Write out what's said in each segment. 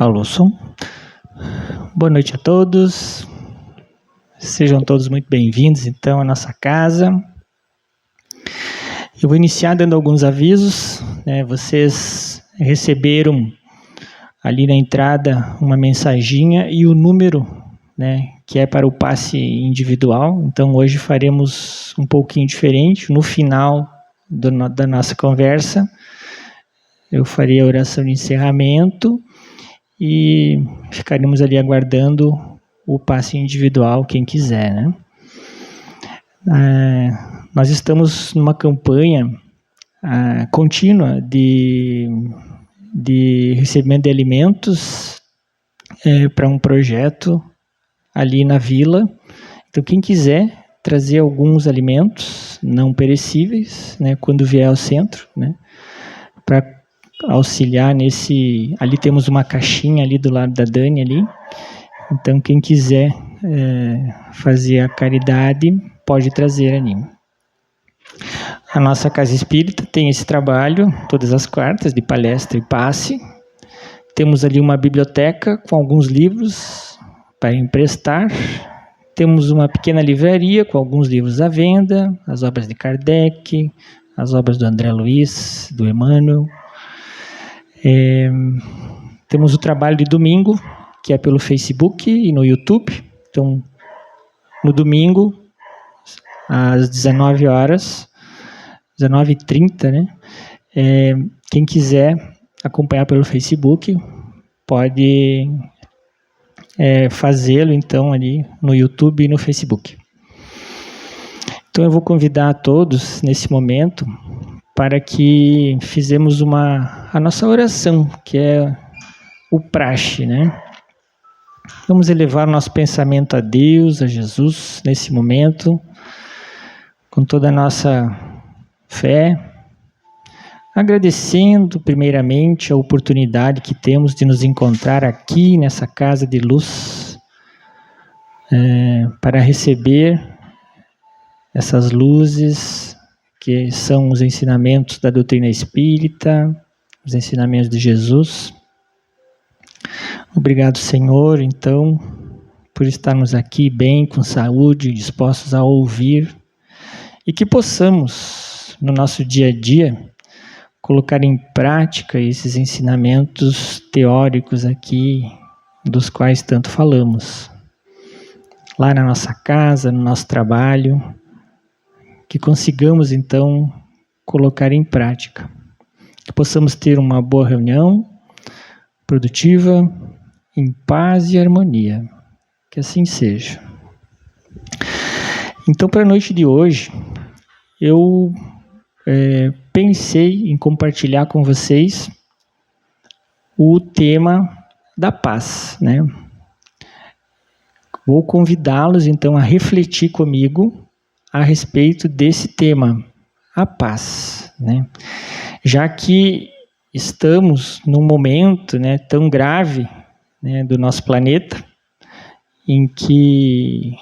Alô, som. Boa noite a todos. Sejam todos muito bem-vindos, então, à nossa casa. Eu vou iniciar dando alguns avisos. Vocês receberam ali na entrada uma mensaginha e o número, que é para o passe individual. Então, hoje faremos um pouquinho diferente. No final da nossa conversa, eu farei a oração de encerramento e ficaremos ali aguardando o passe individual, quem quiser, nós estamos numa campanha contínua de recebimento de alimentos para um projeto ali na vila. Então, quem quiser trazer alguns alimentos não perecíveis, quando vier ao centro, para auxiliar nesse... Ali temos uma caixinha ali do lado da Dani ali. Então, quem quiser fazer a caridade, pode trazer ali. A nossa Casa Espírita tem esse trabalho, todas as quartas, de palestra e passe. Temos ali uma biblioteca com alguns livros para emprestar. Temos uma pequena livraria com alguns livros à venda, as obras de Kardec, as obras do André Luiz, do Emmanuel. Temos o trabalho de domingo, que é pelo Facebook e no YouTube. Então, no domingo, às 19 horas, 19h30, quem quiser acompanhar pelo Facebook, pode fazê-lo, então, ali no YouTube e no Facebook. Então, eu vou convidar a todos, nesse momento, para que fizemos a nossa oração, que é o praxe, Vamos elevar o nosso pensamento a Deus, a Jesus, nesse momento, com toda a nossa fé, agradecendo primeiramente a oportunidade que temos de nos encontrar aqui nessa casa de luz, para receber essas luzes que são os ensinamentos da doutrina espírita, os ensinamentos de Jesus. Obrigado, Senhor, então, por estarmos aqui bem, com saúde, dispostos a ouvir, e que possamos, no nosso dia a dia, colocar em prática esses ensinamentos teóricos aqui, dos quais tanto falamos. Lá na nossa casa, no nosso trabalho, que consigamos, então, colocar em prática. Que possamos ter uma boa reunião, produtiva, em paz e harmonia. Que assim seja. Então, para a noite de hoje, eu pensei em compartilhar com vocês o tema da paz, Vou convidá-los, então, a refletir comigo a respeito desse tema, a paz, Já que estamos num momento tão grave do nosso planeta, em que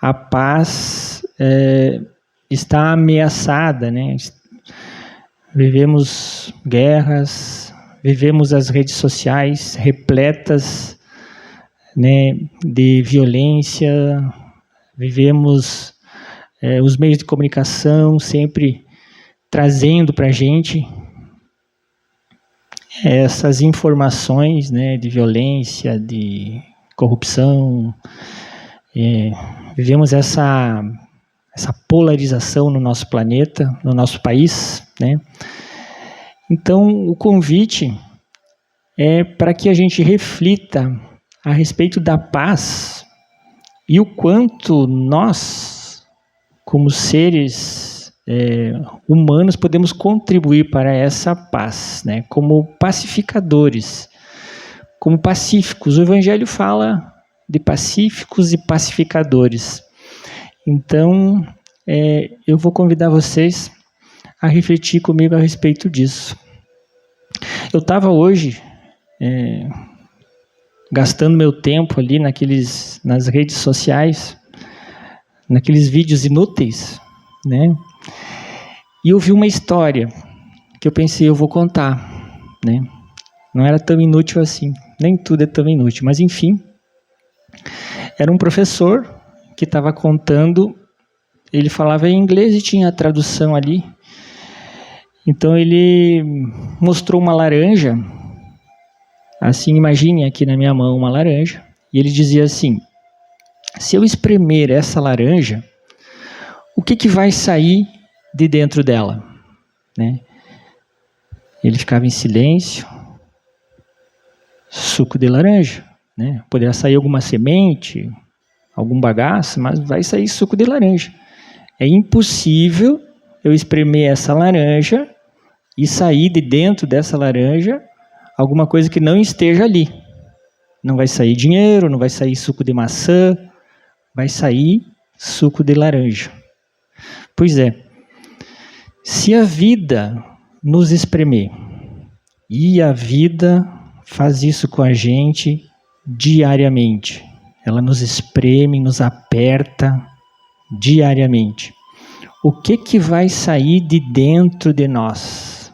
a paz está ameaçada, Vivemos guerras, vivemos as redes sociais repletas de violência, vivemos os meios de comunicação sempre trazendo para a gente essas informações de violência, de corrupção. Vivemos essa polarização no nosso planeta, no nosso país. Então, o convite é para que a gente reflita a respeito da paz e o quanto nós, como seres humanos, podemos contribuir para essa paz, como pacificadores, como pacíficos. O Evangelho fala de pacíficos e pacificadores. Então, eu vou convidar vocês a refletir comigo a respeito disso. Eu estava hoje gastando meu tempo ali nas redes sociais, naqueles vídeos inúteis, E eu vi uma história que eu pensei, eu vou contar, Não era tão inútil assim, Nem tudo é tão inútil, mas enfim. Era um professor que estava contando, ele falava em inglês e tinha a tradução ali. Então ele mostrou uma laranja, assim, imagine aqui na minha mão uma laranja, e ele dizia assim: se eu espremer essa laranja, o que vai sair de dentro dela? Né? Ele ficava em silêncio. Suco de laranja, né? Poderá sair alguma semente, algum bagaço, mas vai sair suco de laranja. É impossível eu espremer essa laranja e sair de dentro dessa laranja alguma coisa que não esteja ali. Não vai sair dinheiro, não vai sair suco de maçã, vai sair suco de laranja. Pois é, se a vida nos espremer, e a vida faz isso com a gente diariamente, ela nos espreme, nos aperta diariamente, o que vai sair de dentro de nós?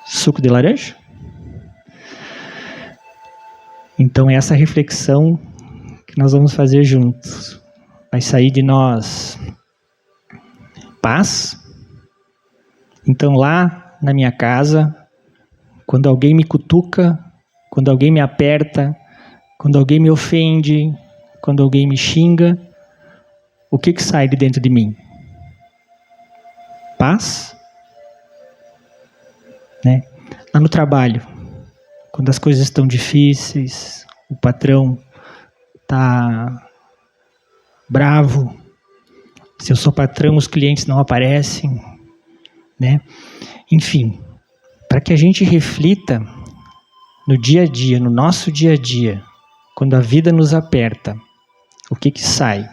Suco de laranja? Então essa reflexão que nós vamos fazer juntos. Vai sair de nós paz? Então lá na minha casa, quando alguém me cutuca, quando alguém me aperta, quando alguém me ofende, quando alguém me xinga, o que sai de dentro de mim? Paz? Né? Lá no trabalho, quando as coisas estão difíceis, o patrão está bravo, se eu sou patrão, os clientes não aparecem, né? Enfim, para que a gente reflita no dia a dia, no nosso dia a dia, quando a vida nos aperta, o que sai?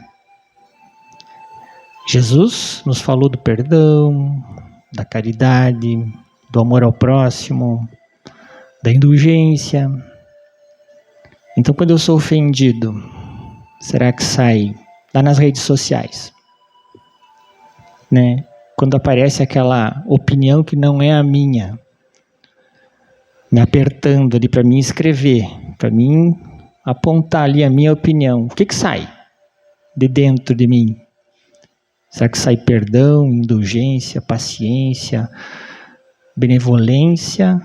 Jesus nos falou do perdão, da caridade, do amor ao próximo, da indulgência. Então, quando eu sou ofendido, será que sai lá nas redes sociais? Né? Quando aparece aquela opinião que não é a minha, me apertando ali para mim escrever, para mim apontar ali a minha opinião, o que sai de dentro de mim? Será que sai perdão, indulgência, paciência, benevolência?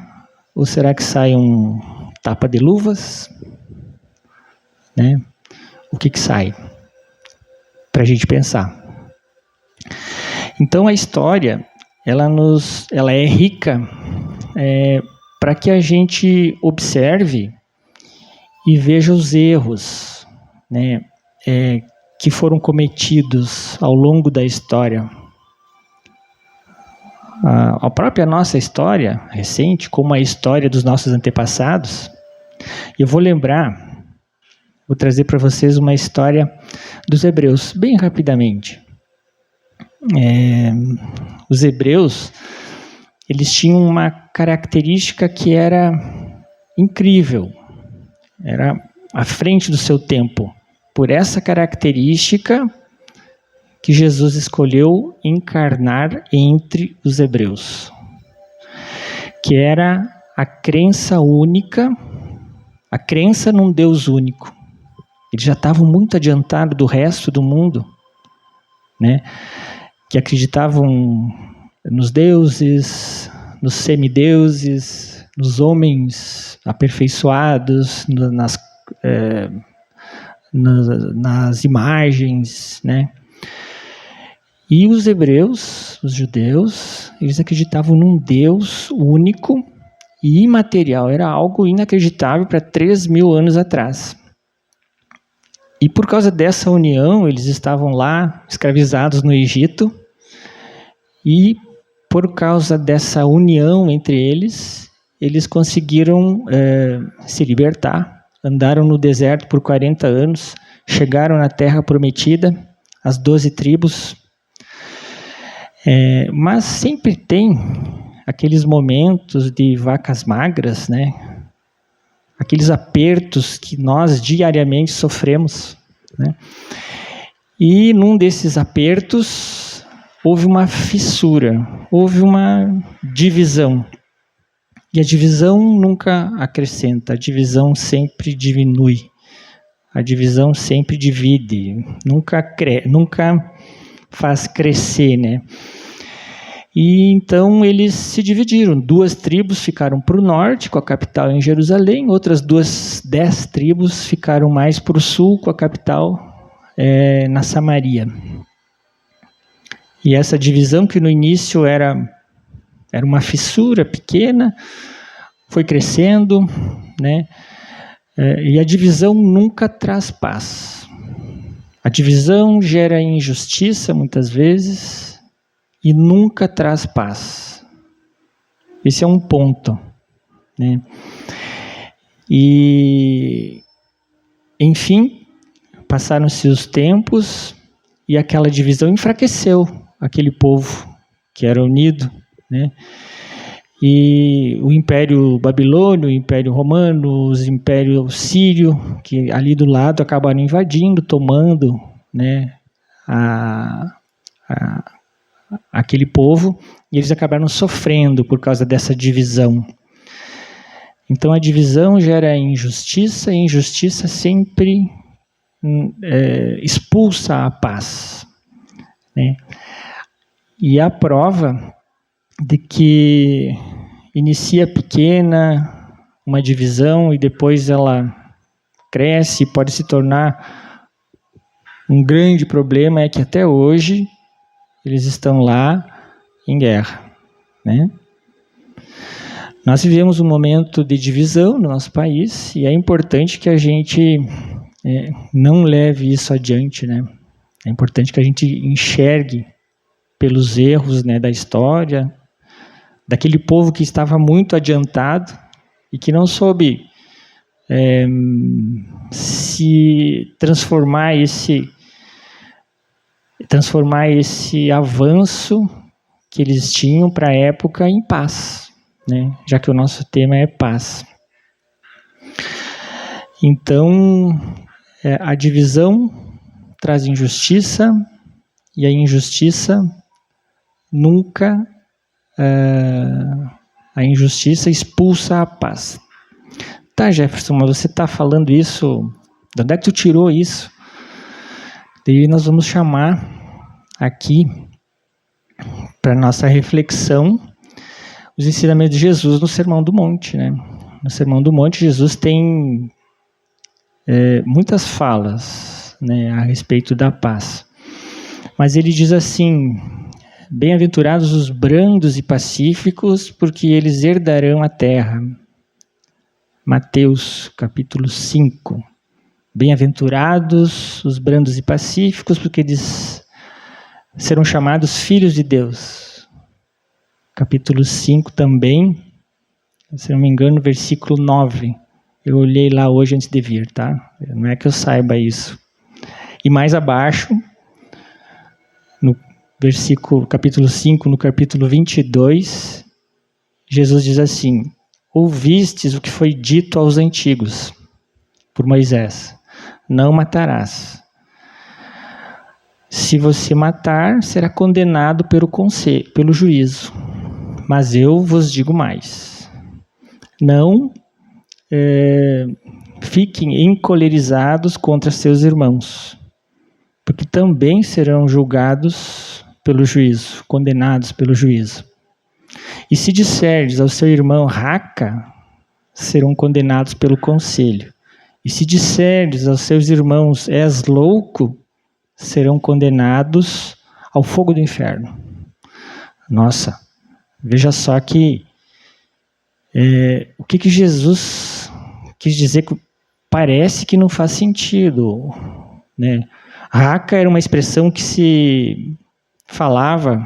Ou será que sai um tapa de luvas? Né? O que sai? Para a gente pensar. Então a história, ela é rica para que a gente observe e veja os erros, né, que foram cometidos ao longo da história. A própria nossa história recente, como a história dos nossos antepassados, eu vou trazer para vocês uma história dos hebreus, bem rapidamente. Os hebreus, eles tinham uma característica que era incrível, era à frente do seu tempo. Por essa característica que Jesus escolheu encarnar entre os hebreus, que era a crença única, a crença num Deus único. Eles já estavam muito adiantados do resto do mundo, né? Que acreditavam nos deuses, nos semideuses, nos homens aperfeiçoados, nas imagens, né? E os hebreus, os judeus, eles acreditavam num Deus único e imaterial. Era algo inacreditável para 3.000 anos atrás. E por causa dessa união, eles estavam lá, escravizados no Egito, e por causa dessa união entre eles, eles conseguiram se libertar, andaram no deserto por 40 anos, chegaram na terra prometida, as 12 tribos, mas sempre tem aqueles momentos de vacas magras, né? Aqueles apertos que nós diariamente sofremos, né? E num desses apertos houve uma fissura, houve uma divisão. E a divisão nunca acrescenta, a divisão sempre diminui, a divisão sempre divide, nunca faz crescer, né? E então eles se dividiram, 2 tribos ficaram para o norte, com a capital em Jerusalém, outras 10 tribos ficaram mais para o sul, com a capital na Samaria. E essa divisão, que no início era uma fissura pequena, foi crescendo, né? E a divisão nunca traz paz. A divisão gera injustiça, muitas vezes, e nunca traz paz. Esse é um ponto, né? E, enfim, passaram-se os tempos e aquela divisão enfraqueceu aquele povo que era unido, né? E o Império Babilônio, o Império Romano, os Impérios Sírio, que ali do lado acabaram invadindo, tomando, né, aquele povo, e eles acabaram sofrendo por causa dessa divisão. Então a divisão gera injustiça, e a injustiça sempre expulsa a paz, né? E a prova de que inicia pequena uma divisão e depois ela cresce e pode se tornar um grande problema é que até hoje eles estão lá em guerra, né? Nós vivemos um momento de divisão no nosso país e é importante que a gente não leve isso adiante, né? É importante que a gente enxergue pelos erros, né, da história, daquele povo que estava muito adiantado e que não soube se transformar esse avanço que eles tinham para a época em paz, né? Já que o nosso tema é paz. Então, a divisão traz injustiça e a injustiça nunca... a injustiça expulsa a paz. Tá, Jefferson, mas você está falando isso, de onde é que tu tirou isso? Daí nós vamos chamar aqui, para nossa reflexão, os ensinamentos de Jesus no Sermão do Monte, né? No Sermão do Monte, Jesus tem muitas falas, né, a respeito da paz. Mas ele diz assim: bem-aventurados os brandos e pacíficos, porque eles herdarão a terra. Mateus, capítulo 5. Bem-aventurados os brandos e pacíficos, porque eles serão chamados filhos de Deus. Capítulo 5 também, se não me engano, versículo 9. Eu olhei lá hoje antes de vir, tá? Não é que eu saiba isso. E mais abaixo, no capítulo 5, no capítulo 22, Jesus diz assim: ouvistes o que foi dito aos antigos por Moisés: não matarás. Se você matar, será condenado pelo juízo. Mas eu vos digo mais: não fiquem encolerizados contra seus irmãos, porque também serão julgados pelo juízo, condenados pelo juízo. E se disserdes ao seu irmão raca, serão condenados pelo conselho. E se disserdes aos seus irmãos és louco, serão condenados ao fogo do inferno. Nossa, veja só que o que Jesus quis dizer, que parece que não faz sentido, né? Raca era uma expressão que se falava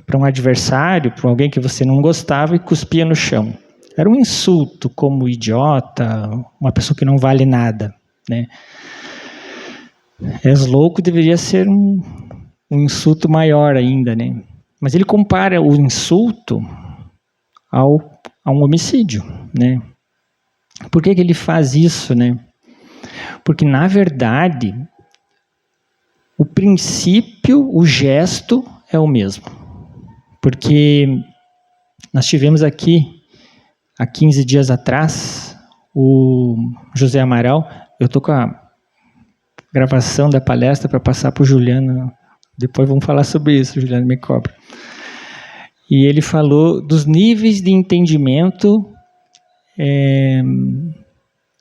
para um adversário, para alguém que você não gostava, e cuspia no chão. Era um insulto, como idiota, uma pessoa que não vale nada, né? És louco deveria ser um insulto maior ainda, né? Mas ele compara o insulto a um homicídio, né? Por que ele faz isso, né? Porque, na verdade, o princípio, o gesto é o mesmo. Porque nós tivemos aqui há 15 dias atrás, o José Amaral, eu estou com a gravação da palestra para passar para o Juliano, depois vamos falar sobre isso, o Juliano me cobra. E ele falou dos níveis de entendimento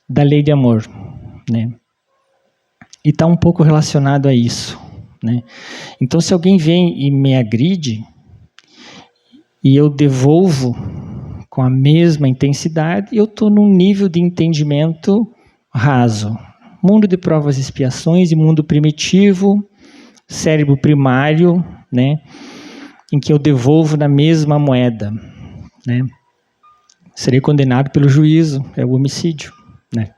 da lei de amor, né? E está um pouco relacionado a isso, né? Então, se alguém vem e me agride, e eu devolvo com a mesma intensidade, eu estou num nível de entendimento raso. Mundo de provas e expiações e mundo primitivo, cérebro primário, né? Em que eu devolvo na mesma moeda, né? Serei condenado pelo juízo, é o homicídio, né?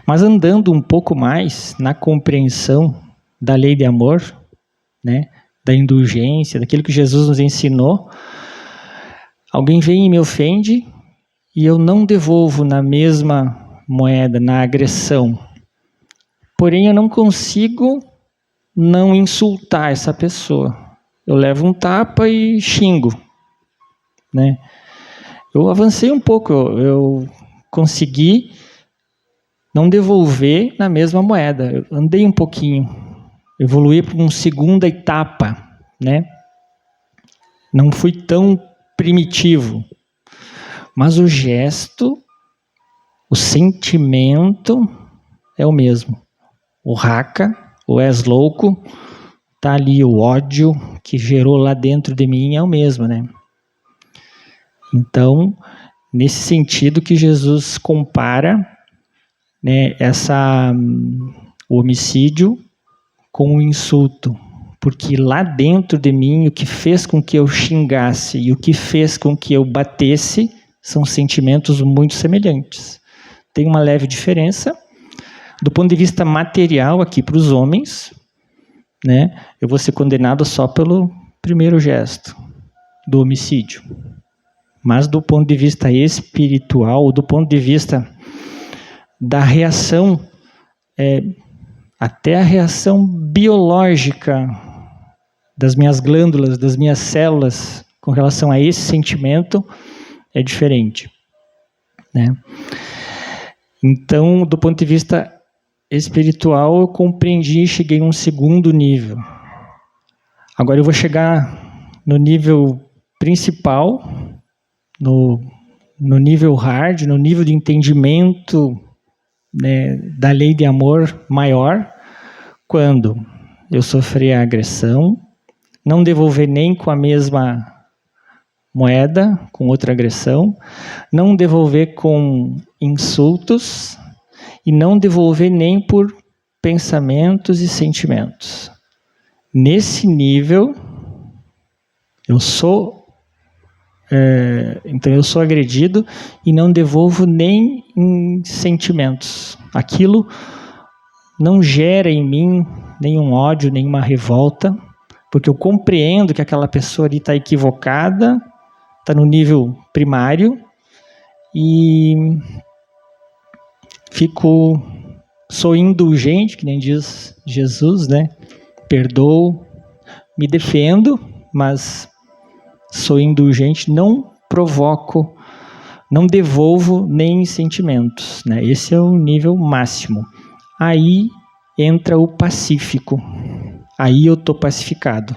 Mas andando um pouco mais na compreensão da lei de amor, né? Da indulgência, daquilo que Jesus nos ensinou, alguém vem e me ofende e eu não devolvo na mesma moeda, na agressão. Porém, eu não consigo não insultar essa pessoa. Eu levo um tapa e xingo, né? Eu avancei um pouco, eu consegui não devolver na mesma moeda. Eu andei um pouquinho, evoluí para uma segunda etapa, né? Não fui tão primitivo, mas o gesto, o sentimento é o mesmo. O raca, o és louco, tá ali, o ódio que gerou lá dentro de mim é o mesmo, né? Então, nesse sentido que Jesus compara, né, o homicídio com o insulto. Porque lá dentro de mim, o que fez com que eu xingasse e o que fez com que eu batesse são sentimentos muito semelhantes. Tem uma leve diferença. Do ponto de vista material aqui para os homens, né, eu vou ser condenado só pelo primeiro gesto do homicídio. Mas do ponto de vista espiritual, do ponto de vista da reação, até a reação biológica das minhas glândulas, das minhas células, com relação a esse sentimento, é diferente, né? Então, do ponto de vista espiritual, eu compreendi e cheguei a um segundo nível. Agora eu vou chegar no nível principal, no nível hard, no nível de entendimento, né, da lei de amor maior, quando eu sofrer a agressão, não devolver nem com a mesma moeda, com outra agressão, não devolver com insultos e não devolver nem por pensamentos e sentimentos. Nesse nível, então eu sou agredido e não devolvo nem em sentimentos. Aquilo não gera em mim nenhum ódio, nenhuma revolta, porque eu compreendo que aquela pessoa ali está equivocada, está no nível primário e sou indulgente, que nem diz Jesus, né? Perdoo, me defendo, mas sou indulgente, não provoco, não devolvo nem sentimentos, né? Esse é o nível máximo. Aí entra o pacífico. Aí eu estou pacificado.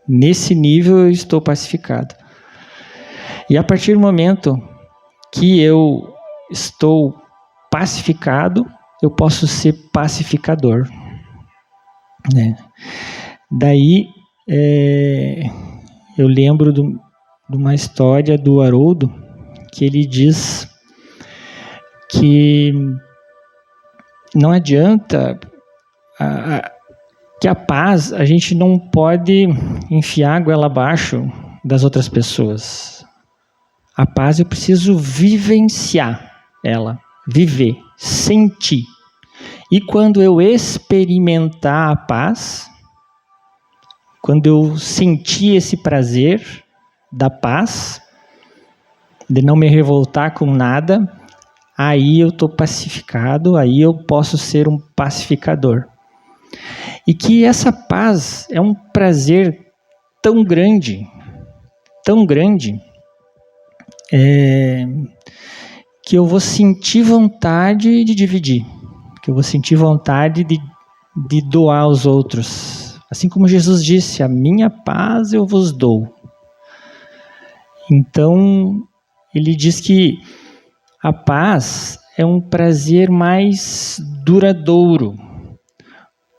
Nesse nível eu estou pacificado. E a partir do momento que eu estou pacificado, eu posso ser pacificador, né? Daí, eu lembro de uma história do Haroldo, que ele diz que não adianta, que a paz, a gente não pode enfiar a goela abaixo das outras pessoas. A paz eu preciso vivenciar ela, viver, sentir. E quando eu experimentar a paz, quando eu sentir esse prazer da paz, de não me revoltar com nada, aí eu estou pacificado, aí eu posso ser um pacificador. E que essa paz é um prazer tão grande, que eu vou sentir vontade de dividir, que eu vou sentir vontade de doar aos outros. Assim como Jesus disse, a minha paz eu vos dou. Então, ele diz que a paz é um prazer mais duradouro.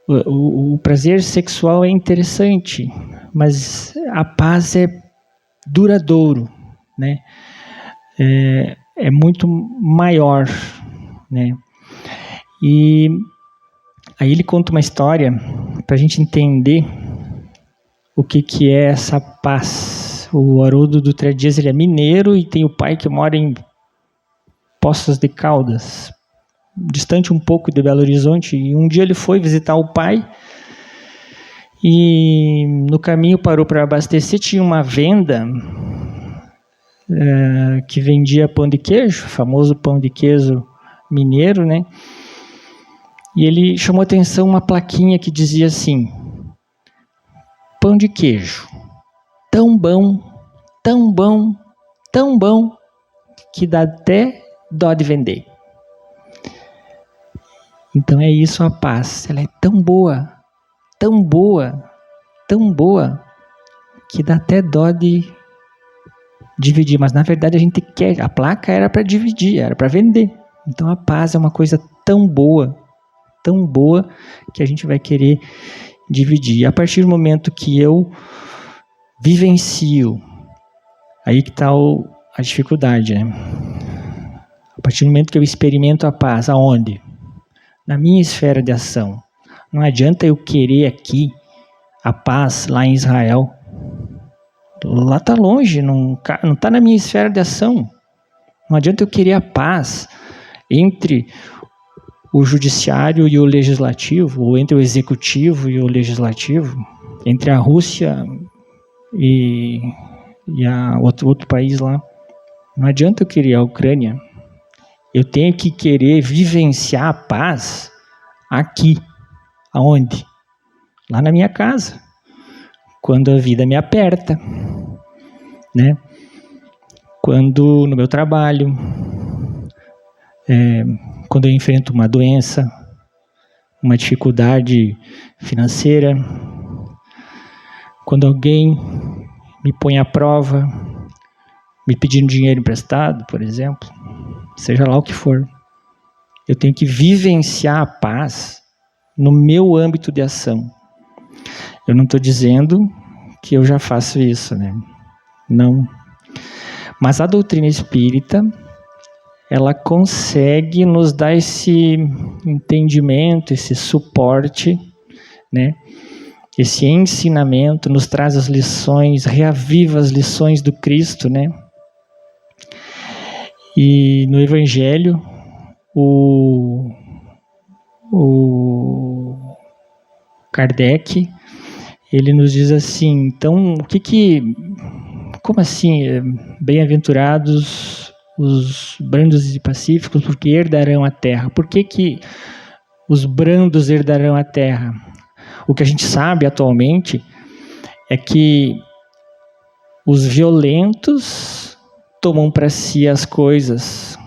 O prazer sexual é interessante, mas a paz é duradouro, né? É muito maior, né? E aí ele conta uma história para a gente entender o que é essa paz. O Haroldo Dutra Dias, ele é mineiro e tem o pai que mora em Poços de Caldas, distante um pouco de Belo Horizonte. E um dia ele foi visitar o pai e no caminho parou para abastecer. Tinha uma venda que vendia pão de queijo, famoso pão de queijo mineiro, né? E ele chamou a atenção uma plaquinha que dizia assim: pão de queijo, tão bom, tão bom, tão bom, que dá até dó de vender. Então é isso a paz, ela é tão boa, tão boa, tão boa, que dá até dó de dividir, mas na verdade a gente quer, a placa era para dividir, era para vender. Então a paz é uma coisa tão boa, que a gente vai querer dividir. E a partir do momento que eu vivencio, aí que está a dificuldade, né? A partir do momento que eu experimento a paz, aonde? Na minha esfera de ação. Não adianta eu querer aqui a paz lá em Israel. Lá está longe, não está na minha esfera de ação. Não adianta eu querer a paz entre o judiciário e o legislativo, ou entre o executivo e o legislativo, entre a Rússia e outro país lá. Não adianta eu querer a Ucrânia. Eu tenho que querer vivenciar a paz aqui. Aonde? Lá na minha casa. Quando a vida me aperta, né? Quando no meu trabalho, quando eu enfrento uma doença, uma dificuldade financeira, quando alguém me põe à prova, me pedindo dinheiro emprestado, por exemplo, seja lá o que for, eu tenho que vivenciar a paz no meu âmbito de ação. Eu não estou dizendo que eu já faço isso, né? Não. Mas a doutrina espírita, ela consegue nos dar esse entendimento, esse suporte, né? Esse ensinamento, nos traz as lições, reaviva as lições do Cristo, né? E no Evangelho, o Kardec, ele nos diz assim, então, como assim, bem-aventurados os brandos e pacíficos, porque herdarão a terra? Por que os brandos herdarão a terra? O que a gente sabe atualmente é que os violentos tomam para si as coisas,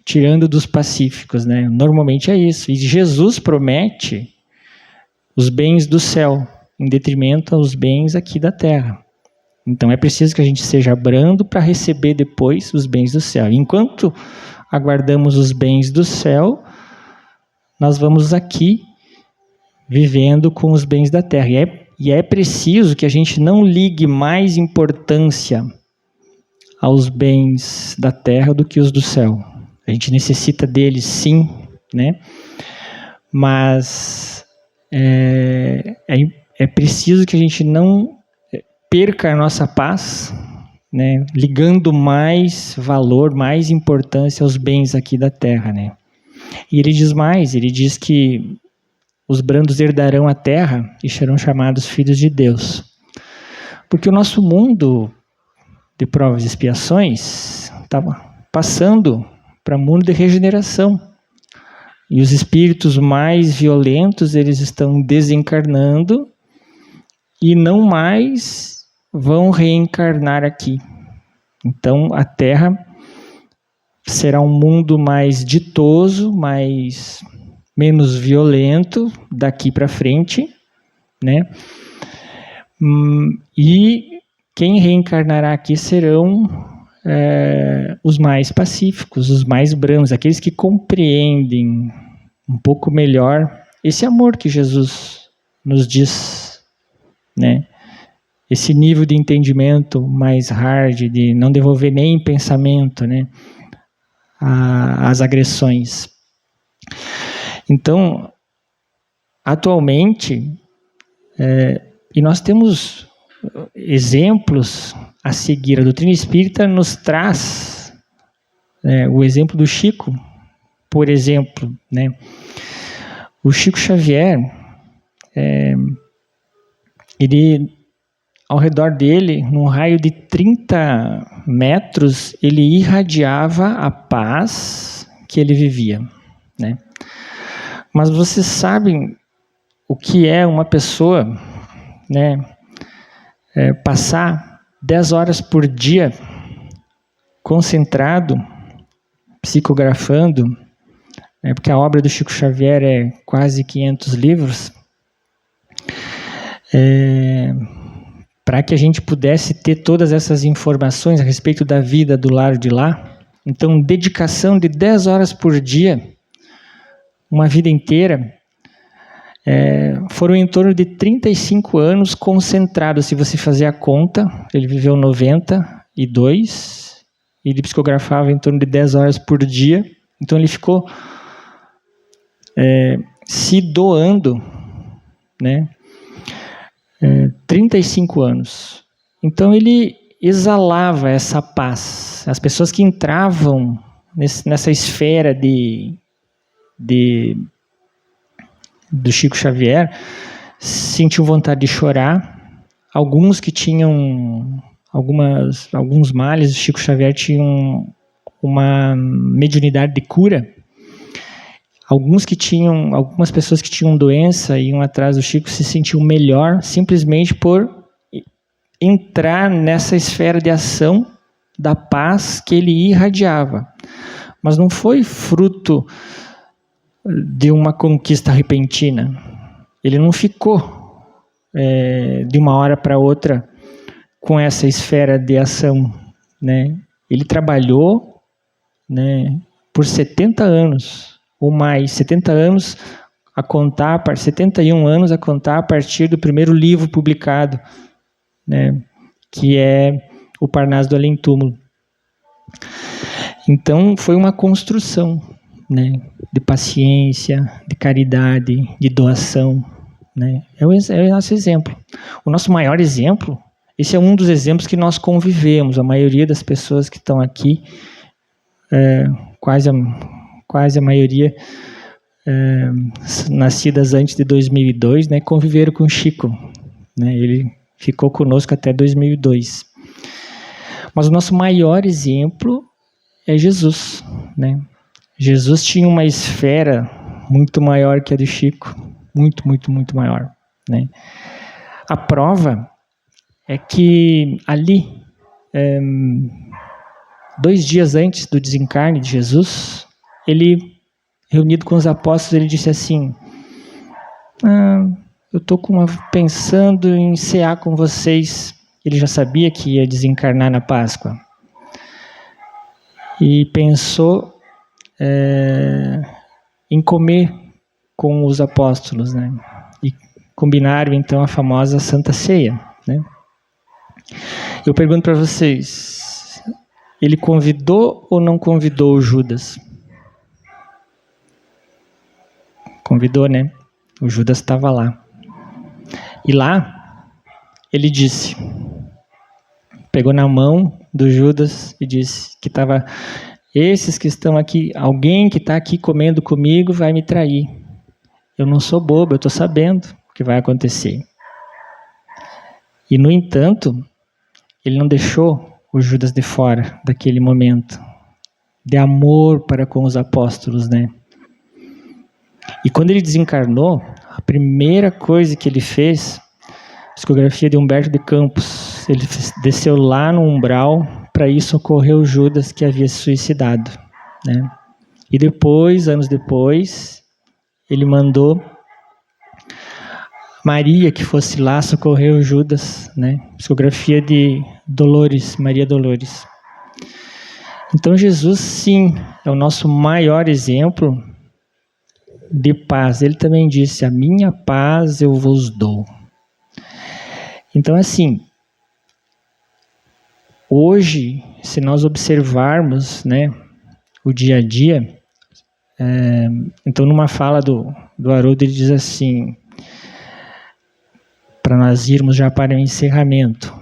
tirando dos pacíficos, né? Normalmente é isso. E Jesus promete os bens do céu, em detrimento aos bens aqui da terra. Então é preciso que a gente seja brando para receber depois os bens do céu. Enquanto aguardamos os bens do céu, nós vamos aqui vivendo com os bens da terra. E é preciso que a gente não ligue mais importância aos bens da terra do que os do céu. A gente necessita deles, sim, né? Mas é preciso que a gente não perca a nossa paz, né? Ligando mais valor, mais importância aos bens aqui da terra, né? E ele diz mais, ele diz que os brandos herdarão a terra e serão chamados filhos de Deus. Porque o nosso mundo de provas e expiações estava passando para um mundo de regeneração. E os espíritos mais violentos, eles estão desencarnando e não mais vão reencarnar aqui. Então, a Terra será um mundo mais ditoso, menos violento daqui para frente, né? E quem reencarnará aqui serão os mais pacíficos, os mais brandos, aqueles que compreendem um pouco melhor esse amor que Jesus nos diz, né? Esse nível de entendimento mais hard, de não devolver nem pensamento, né? As agressões. Então, atualmente, e nós temos exemplos a seguir. A doutrina espírita nos traz o exemplo do Chico, por exemplo, né? O Chico Xavier, ele, ao redor dele, num raio de 30 metros, ele irradiava a paz que ele vivia, né? Mas vocês sabem o que é uma pessoa, né, passar 10 horas por dia concentrado, psicografando, porque a obra do Chico Xavier é quase 500 livros, para que a gente pudesse ter todas essas informações a respeito da vida do lado de lá. Então, dedicação de 10 horas por dia, uma vida inteira, foram em torno de 35 anos concentrados. Se você fazer a conta, ele viveu 92, ele psicografava em torno de 10 horas por dia, então ele ficou se doando, né? 35 anos. Então ele exalava essa paz. As pessoas que entravam nessa esfera do Chico Xavier sentiam vontade de chorar. Alguns que tinham alguns males do Chico Xavier tinham uma mediunidade de cura. Algumas pessoas que tinham doença e iam atrás do Chico se sentiam melhor simplesmente por entrar nessa esfera de ação da paz que ele irradiava. Mas não foi fruto de uma conquista repentina. Ele não ficou de uma hora para outra com essa esfera de ação, né? Ele trabalhou, né, por 70 anos ou mais, 70 anos a contar, 71 anos a contar a partir do primeiro livro publicado, né, que é O Parnaso do Além Túmulo. Então foi uma construção, né, de paciência, de caridade, de doação, né? É o nosso exemplo. O nosso maior exemplo, esse é um dos exemplos que nós convivemos. A maioria das pessoas que estão aqui, quase a maioria nascidas antes de 2002, né, conviveram com o Chico, né? Ele ficou conosco até 2002. Mas o nosso maior exemplo é Jesus, né? Jesus tinha uma esfera muito maior que a do Chico, muito, muito, muito maior, né? A prova é que ali, 2 dias antes do desencarne de Jesus, ele, reunido com os apóstolos, ele disse assim: eu estou pensando em cear com vocês. Ele já sabia que ia desencarnar na Páscoa. E pensou em comer com os apóstolos, né? E combinaram então a famosa Santa Ceia, né? Eu pergunto para vocês, ele convidou ou não convidou o Judas? Convidou, né? O Judas estava lá. E lá, ele disse, pegou na mão do Judas e disse que estava: esses que estão aqui, alguém que está aqui comendo comigo vai me trair. Eu não sou bobo, eu estou sabendo o que vai acontecer. E, no entanto, ele não deixou o Judas de fora daquele momento de amor para com os apóstolos, né? E quando ele desencarnou, a primeira coisa que ele fez, psicografia de Humberto de Campos, ele desceu lá no umbral, para ir socorrer o Judas que havia se suicidado, né? E depois, anos depois, ele mandou Maria que fosse lá socorrer o Judas, né? Psicografia de Dolores, Maria Dolores. Então Jesus, sim, é o nosso maior exemplo de paz. Ele também disse: a minha paz eu vos dou. Então, assim, hoje, se nós observarmos, né, o dia a dia, então numa fala do Haroldo, ele diz assim, para nós irmos já para o encerramento,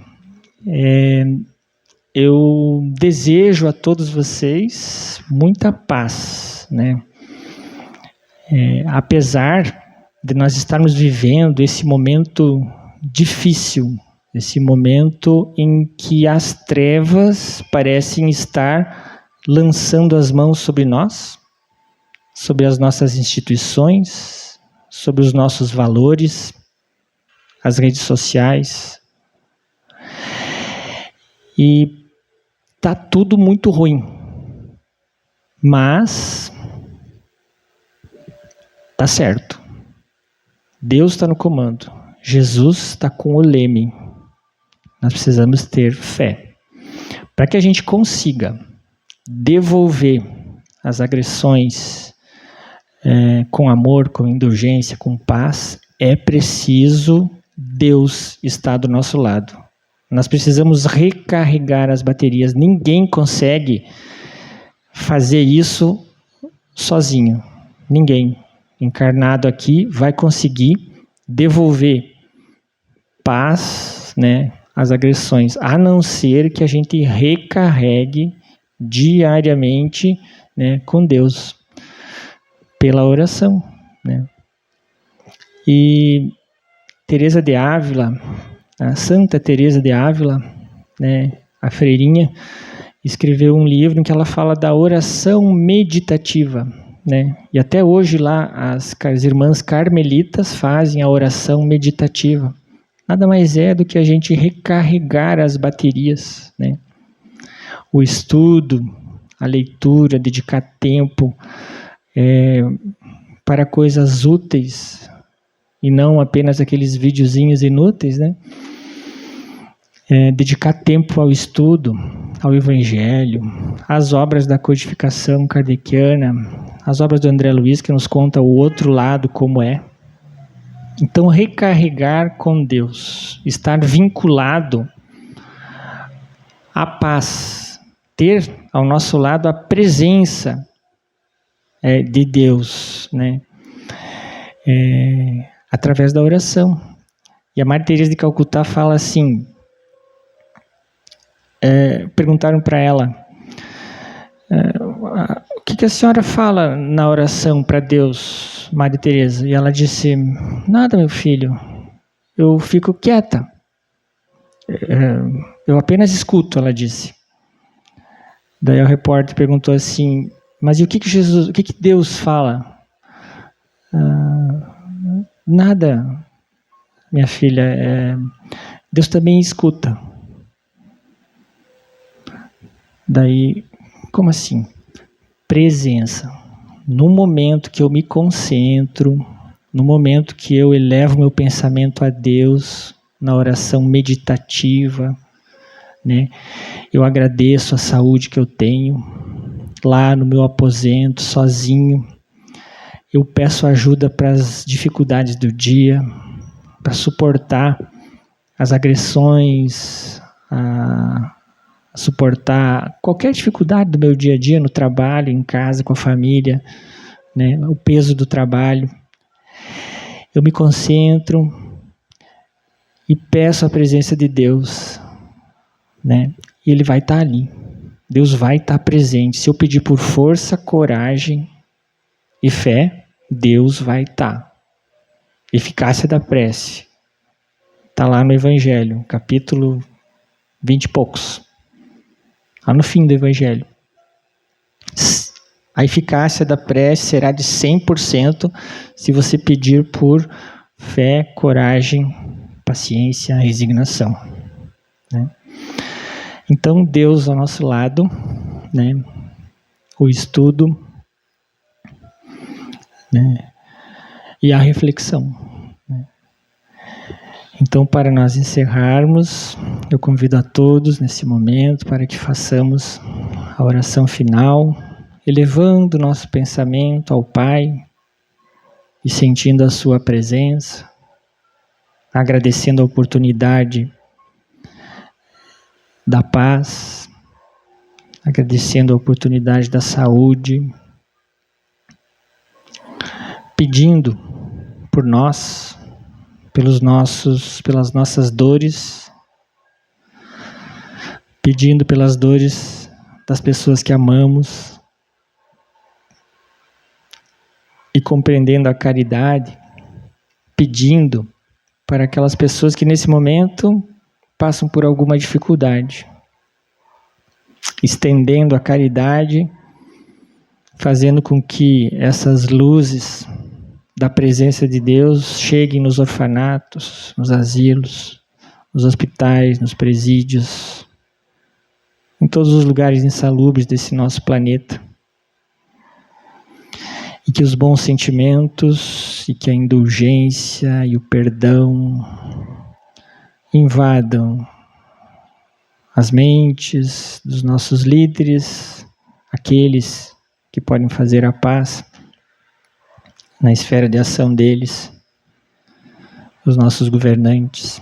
eu desejo a todos vocês muita paz, né? Apesar de nós estarmos vivendo esse momento difícil, esse momento em que as trevas parecem estar lançando as mãos sobre nós, sobre as nossas instituições, sobre os nossos valores, as redes sociais. E tá tudo muito ruim. Mas tá certo. Deus está no comando. Jesus está com o leme. Nós precisamos ter fé. Para que a gente consiga devolver as agressões com amor, com indulgência, com paz, é preciso Deus estar do nosso lado. Nós precisamos recarregar as baterias. Ninguém consegue fazer isso sozinho. Ninguém encarnado aqui vai conseguir devolver paz, né, às agressões, a não ser que a gente recarregue diariamente, né, com Deus, pela oração, né? E Teresa de Ávila, a Santa Teresa de Ávila, né, a freirinha, escreveu um livro em que ela fala da oração meditativa, né? E até hoje lá as irmãs carmelitas fazem a oração meditativa. Nada mais é do que a gente recarregar as baterias, né? O estudo, a leitura, dedicar tempo para coisas úteis e não apenas aqueles videozinhos inúteis, né? Dedicar tempo ao estudo, ao Evangelho, às obras da codificação kardeciana, as obras do André Luiz, que nos conta o outro lado como é. Então, recarregar com Deus, estar vinculado à paz, ter ao nosso lado a presença de Deus, né? Através da oração. E a Maria Teresa de Calcutá fala assim, perguntaram para ela, o que a senhora fala na oração para Deus, Maria Teresa? E ela disse, nada, meu filho, eu fico quieta, eu apenas escuto, ela disse. Daí o repórter perguntou assim, mas e o que Deus fala? Nada, minha filha, Deus também escuta. Daí, como assim? Presença. No momento que eu me concentro, no momento que eu elevo meu pensamento a Deus, na oração meditativa, né? Eu agradeço a saúde que eu tenho, lá no meu aposento, sozinho. Eu peço ajuda para as dificuldades do dia, para suportar as agressões, suportar qualquer dificuldade do meu dia a dia, no trabalho, em casa, com a família, né? O peso do trabalho. Eu me concentro e peço a presença de Deus, né? E Ele vai estar ali. Deus vai estar presente. Se eu pedir por força, coragem e fé, Deus vai estar. Eficácia da prece. Está lá no Evangelho, capítulo 20 e poucos. Lá no fim do Evangelho. A eficácia da prece será de 100% se você pedir por fé, coragem, paciência, resignação, né? Então, Deus ao nosso lado, né? O estudo, né? E a reflexão. Né? Então, para nós encerrarmos, eu convido a todos nesse momento para que façamos a oração final, elevando nosso pensamento ao Pai e sentindo a sua presença, agradecendo a oportunidade da paz, agradecendo a oportunidade da saúde, pedindo por nós, pelas nossas dores, pedindo pelas dores das pessoas que amamos e compreendendo a caridade, pedindo para aquelas pessoas que nesse momento passam por alguma dificuldade, estendendo a caridade, fazendo com que essas luzes da presença de Deus cheguem nos orfanatos, nos asilos, nos hospitais, nos presídios, em todos os lugares insalubres desse nosso planeta. E que os bons sentimentos, e que a indulgência e o perdão invadam as mentes dos nossos líderes, aqueles que podem fazer a paz na esfera de ação deles, os nossos governantes.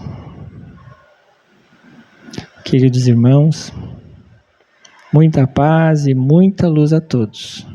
Queridos irmãos, muita paz e muita luz a todos.